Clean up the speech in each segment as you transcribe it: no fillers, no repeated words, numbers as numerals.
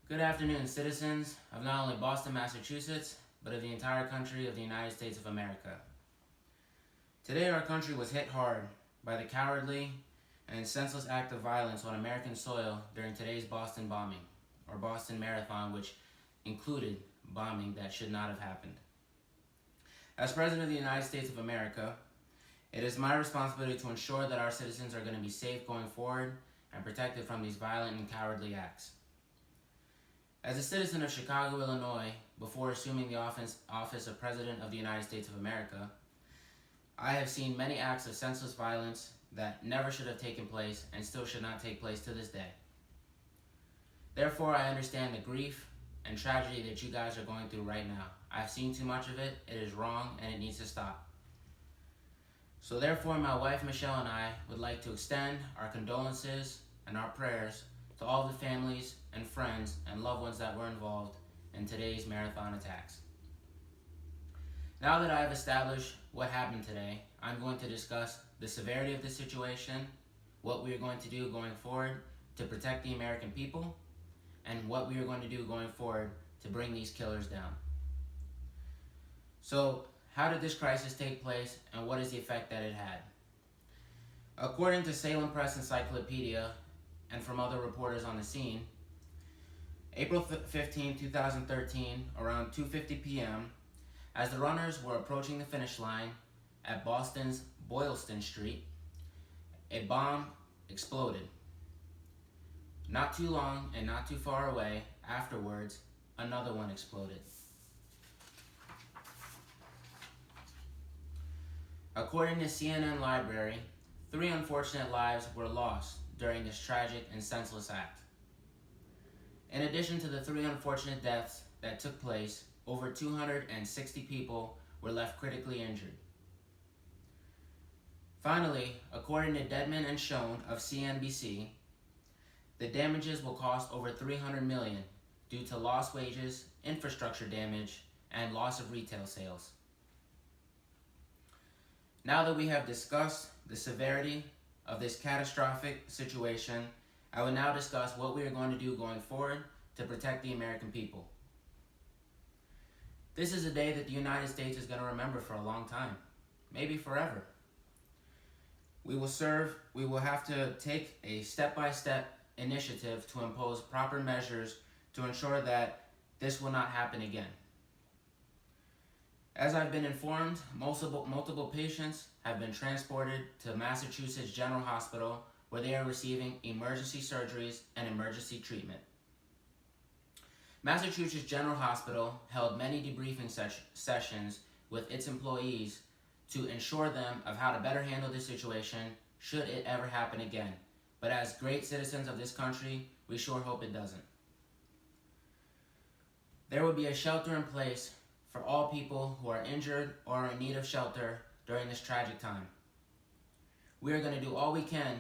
Good afternoon, citizens of not only Boston, Massachusetts, but of the entire country of the United States of America. Today, our country was hit hard by the cowardly and senseless act of violence on American soil during today's Boston bombing, or Boston Marathon, which included bombing that should not have happened. As President of the United States of America, it is my responsibility to ensure that our citizens are going to be safe going forward and protected from these violent and cowardly acts. As a citizen of Chicago, Illinois, before assuming the office of President of the United States of America, I have seen many acts of senseless violence that never should have taken place and still should not take place to this day. Therefore, I understand the grief and tragedy that you guys are going through right now. I've seen too much of it, it is wrong, and it needs to stop. So therefore, my wife Michelle and I would like to extend our condolences and our prayers to all the families and friends and loved ones that were involved in today's marathon attacks. Now that I have established what happened today, I'm going to discuss the severity of the situation, what we are going to do going forward to protect the American people, and what we are going to do going forward to bring these killers down. So, how did this crisis take place, and what is the effect that it had? According to Salem Press Encyclopedia, and from other reporters on the scene, April 15, 2013, around 2:50 p.m., as the runners were approaching the finish line at Boston's Boylston Street, a bomb exploded. Not too long and not too far away afterwards, another one exploded. According to CNN Library, 3 unfortunate lives were lost during this tragic and senseless act. In addition to the 3 unfortunate deaths that took place, over 260 people were left critically injured. Finally, according to Deadman and Schoen of CNBC, the damages will cost over $300 million due to lost wages, infrastructure damage, and loss of retail sales. Now that we have discussed the severity of this catastrophic situation, I will now discuss what we are going to do going forward to protect the American people. This is a day that the United States is going to remember for a long time, maybe forever. We will have to take a step-by-step initiative to impose proper measures to ensure that this will not happen again. As I've been informed, multiple patients have been transported to Massachusetts General Hospital where they are receiving emergency surgeries and emergency treatment. Massachusetts General Hospital held many debriefing sessions with its employees to ensure them of how to better handle this situation should it ever happen again. But as great citizens of this country, we sure hope it doesn't. There will be a shelter in place for all people who are injured or are in need of shelter during this tragic time. We are going to do all we can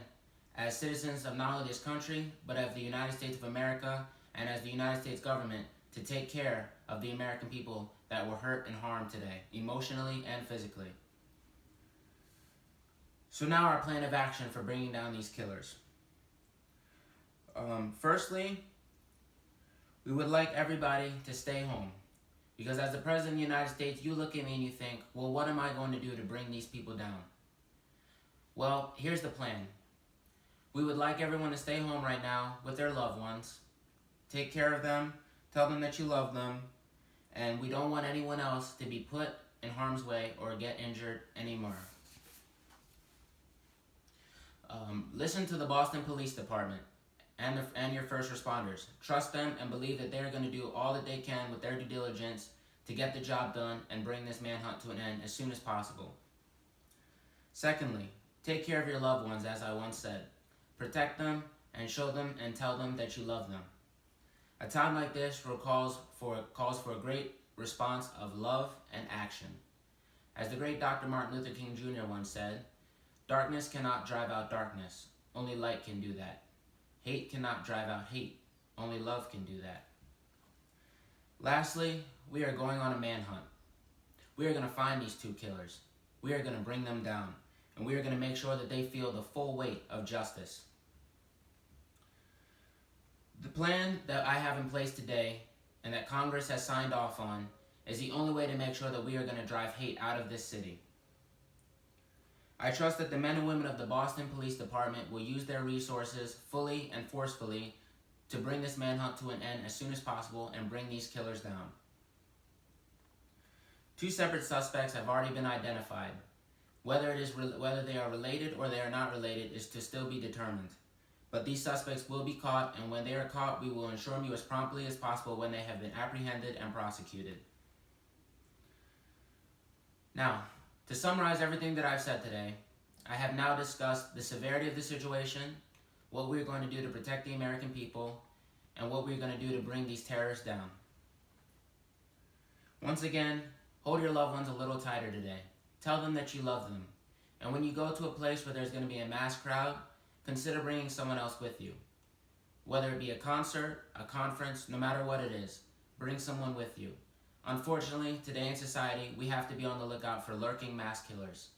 as citizens of not only this country, but of the United States of America and as the United States government to take care of the American people that were hurt and harmed today, emotionally and physically. So now our plan of action for bringing down these killers. Firstly, we would like everybody to stay home. Because as the President of the United States, you look at me and you think, well, what am I going to do to bring these people down? Well, here's the plan. We would like everyone to stay home right now with their loved ones. Take care of them, tell them that you love them, and we don't want anyone else to be put in harm's way or get injured anymore. Listen to the Boston Police Department and your first responders. Trust them and believe that they're going to do all that they can with their due diligence to get the job done and bring this manhunt to an end as soon as possible. Secondly, take care of your loved ones, as I once said. Protect them and show them and tell them that you love them. A time like this calls for a great response of love and action. As the great Dr. Martin Luther King Jr. once said, "Darkness cannot drive out darkness. Only light can do that. Hate cannot drive out hate. Only love can do that." Lastly, we are going on a manhunt. We are going to find these 2 killers. We are going to bring them down. And we are going to make sure that they feel the full weight of justice. The plan that I have in place today and that Congress has signed off on is the only way to make sure that we are going to drive hate out of this city. I trust that the men and women of the Boston Police Department will use their resources fully and forcefully to bring this manhunt to an end as soon as possible and bring these killers down. 2 separate suspects have already been identified. Whether they are related or they are not related is to still be determined. But these suspects will be caught, and when they are caught, we will inform you as promptly as possible when they have been apprehended and prosecuted. Now, to summarize everything that I've said today, I have now discussed the severity of the situation, what we're going to do to protect the American people, and what we're going to do to bring these terrorists down. Once again, hold your loved ones a little tighter today. Tell them that you love them. And when you go to a place where there's going to be a mass crowd, consider bringing someone else with you. Whether it be a concert, a conference, no matter what it is, bring someone with you. Unfortunately, today in society, we have to be on the lookout for lurking mass killers.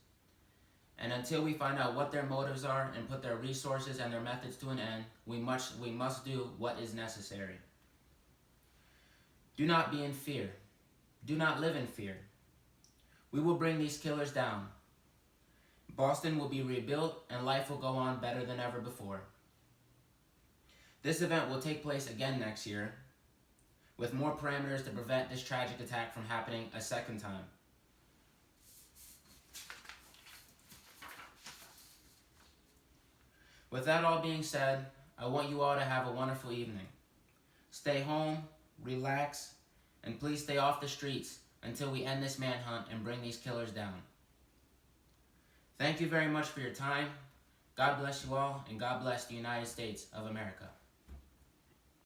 And until we find out what their motives are and put their resources and their methods to an end, we must do what is necessary. Do not be in fear. Do not live in fear. We will bring these killers down. Boston will be rebuilt and life will go on better than ever before. This event will take place again next year with more parameters to prevent this tragic attack from happening a second time. With that all being said, I want you all to have a wonderful evening. Stay home, relax, and please stay off the streets until we end this manhunt and bring these killers down. Thank you very much for your time. God bless you all, and God bless the United States of America.